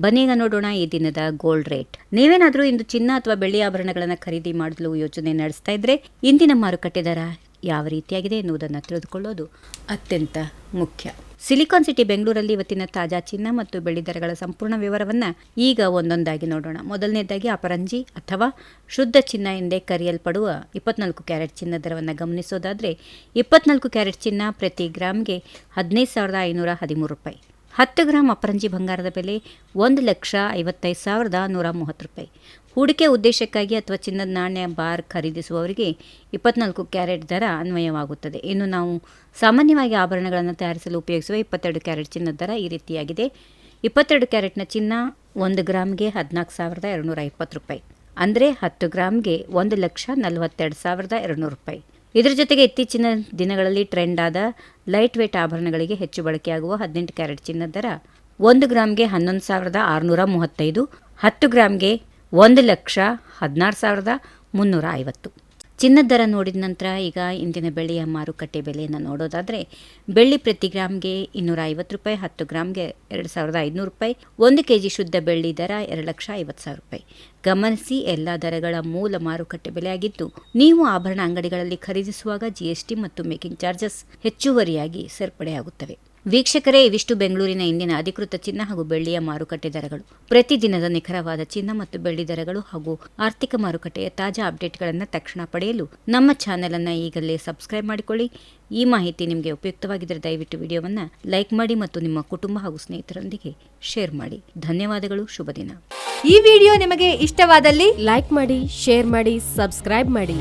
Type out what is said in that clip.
ಬನ್ನೀಗ ನೋಡೋಣ ಈ ದಿನದ ಗೋಲ್ಡ್ ರೇಟ್. ನೀವೇನಾದರೂ ಇಂದು ಚಿನ್ನ ಅಥವಾ ಬೆಳ್ಳಿ ಆಭರಣಗಳನ್ನು ಖರೀದಿ ಮಾಡಲು ಯೋಚನೆ ನಡೆಸ್ತಾ ಇದ್ರೆ ಇಂದಿನ ಮಾರುಕಟ್ಟೆ ದರ ಯಾವ ರೀತಿಯಾಗಿದೆ ಎನ್ನುವುದನ್ನು ತಿಳಿದುಕೊಳ್ಳೋದು ಅತ್ಯಂತ ಮುಖ್ಯ. ಸಿಲಿಕಾನ್ ಸಿಟಿ ಬೆಂಗಳೂರಲ್ಲಿ ಇವತ್ತಿನ ತಾಜಾ ಚಿನ್ನ ಮತ್ತು ಬೆಳ್ಳಿ ದರಗಳ ಸಂಪೂರ್ಣ ವಿವರವನ್ನು ಈಗ ಒಂದೊಂದಾಗಿ ನೋಡೋಣ. ಮೊದಲನೇದಾಗಿ ಅಪರಂಜಿ ಅಥವಾ ಶುದ್ಧ ಚಿನ್ನ ಎಂದೇ ಕರೆಯಲ್ಪಡುವ 24 ಕ್ಯಾರೆಟ್ ಚಿನ್ನ ದರವನ್ನು ಗಮನಿಸೋದಾದರೆ 24 ಕ್ಯಾರೆಟ್ ಚಿನ್ನ ಪ್ರತಿ ಗ್ರಾಮ್ಗೆ 15,513 ರೂಪಾಯಿ. 10 ಗ್ರಾಂ ಅಪರಂಜಿ ಬಂಗಾರದ ಬೆಲೆ 1,55,130 ರೂಪಾಯಿ. ಹೂಡಿಕೆ ಉದ್ದೇಶಕ್ಕಾಗಿ ಅಥವಾ ಚಿನ್ನದ ನಾಣ್ಯ ಬಾರ್ ಖರೀದಿಸುವವರಿಗೆ 24 ಕ್ಯಾರೆಟ್ ದರ ಅನ್ವಯವಾಗುತ್ತದೆ. ಇನ್ನು ನಾವು ಸಾಮಾನ್ಯವಾಗಿ ಆಭರಣಗಳನ್ನು ತಯಾರಿಸಲು ಉಪಯೋಗಿಸುವ 22 ಕ್ಯಾರೆಟ್ ಚಿನ್ನದ ದರ ಈ ರೀತಿಯಾಗಿದೆ. 22 ಕ್ಯಾರೆಟ್ನ ಚಿನ್ನ 1 ಗ್ರಾಮ್ಗೆ 14,220 ರೂಪಾಯಿ, ಅಂದರೆ 10 ಗ್ರಾಮ್ಗೆ 1,42,200 ರೂಪಾಯಿ. ಇದರ ಜೊತೆಗೆ ಇತ್ತೀಚಿನ ದಿನಗಳಲ್ಲಿ ಟ್ರೆಂಡ್ ಆದ ಲೈಟ್ ವೇಟ್ ಆಭರಣಗಳಿಗೆ ಹೆಚ್ಚು ಬಳಕೆಯಾಗುವ 18 ಕ್ಯಾರೆಟ್ ಚಿನ್ನದ ದರ 1 ಗ್ರಾಮ್ಗೆ 11,635, 10 ಗ್ರಾಮ್ಗೆ 1,16,350. ಚಿನ್ನದ ದರ ನೋಡಿದ ನಂತರ ಈಗ ಇಂದಿನ ಬೆಳ್ಳಿಯ ಮಾರುಕಟ್ಟೆ ಬೆಲೆಯನ್ನು ನೋಡೋದಾದರೆ ಬೆಳ್ಳಿ ಪ್ರತಿ ಗ್ರಾಮ್ಗೆ 250 ರೂಪಾಯಿ, 10 ಗ್ರಾಮ್ಗೆ 2,500 ರೂಪಾಯಿ. 1 ಕೆಜಿ ಶುದ್ಧ ಬೆಳ್ಳಿ ದರ 2,50,000 ರೂಪಾಯಿ. ಗಮನಿಸಿ, ಎಲ್ಲ ದರಗಳ ಮೂಲ ಮಾರುಕಟ್ಟೆ ಬೆಲೆಯಾಗಿದ್ದು ನೀವು ಆಭರಣ ಅಂಗಡಿಗಳಲ್ಲಿ ಖರೀದಿಸುವಾಗ GST ಮತ್ತು ಮೇಕಿಂಗ್ ಚಾರ್ಜಸ್ ಹೆಚ್ಚುವರಿಯಾಗಿ ಸೇರ್ಪಡೆಯಾಗುತ್ತವೆ. ವೀಕ್ಷಕರೇ, ಇವಿಷ್ಟು ಬೆಂಗಳೂರಿನ ಇಂದಿನ ಅಧಿಕೃತ ಚಿನ್ನ ಹಾಗೂ ಬೆಳ್ಳಿಯ ಮಾರುಕಟ್ಟೆ ದರಗಳು. ಪ್ರತಿದಿನದ ನಿಖರವಾದ ಚಿನ್ನ ಮತ್ತು ಬೆಳ್ಳಿ ದರಗಳು ಹಾಗೂ ಆರ್ಥಿಕ ಮಾರುಕಟ್ಟೆಯ ತಾಜಾ ಅಪ್ಡೇಟ್ಗಳನ್ನು ತಕ್ಷಣ ಪಡೆಯಲು ನಮ್ಮ ಚಾನೆಲ್ ಅನ್ನು ಈಗಲೇ ಸಬ್ಸ್ಕ್ರೈಬ್ ಮಾಡಿಕೊಳ್ಳಿ. ಈ ಮಾಹಿತಿ ನಿಮಗೆ ಉಪಯುಕ್ತವಾಗಿದ್ದರೆ ದಯವಿಟ್ಟು ವಿಡಿಯೋವನ್ನು ಲೈಕ್ ಮಾಡಿ ಮತ್ತು ನಿಮ್ಮ ಕುಟುಂಬ ಹಾಗೂ ಸ್ನೇಹಿತರೊಂದಿಗೆ ಶೇರ್ ಮಾಡಿ. ಧನ್ಯವಾದಗಳು. ಶುಭ ದಿನ. ಈ ವಿಡಿಯೋ ನಿಮಗೆ ಇಷ್ಟವಾದಲ್ಲಿ ಲೈಕ್ ಮಾಡಿ, ಶೇರ್ ಮಾಡಿ, ಸಬ್ಸ್ಕ್ರೈಬ್ ಮಾಡಿ.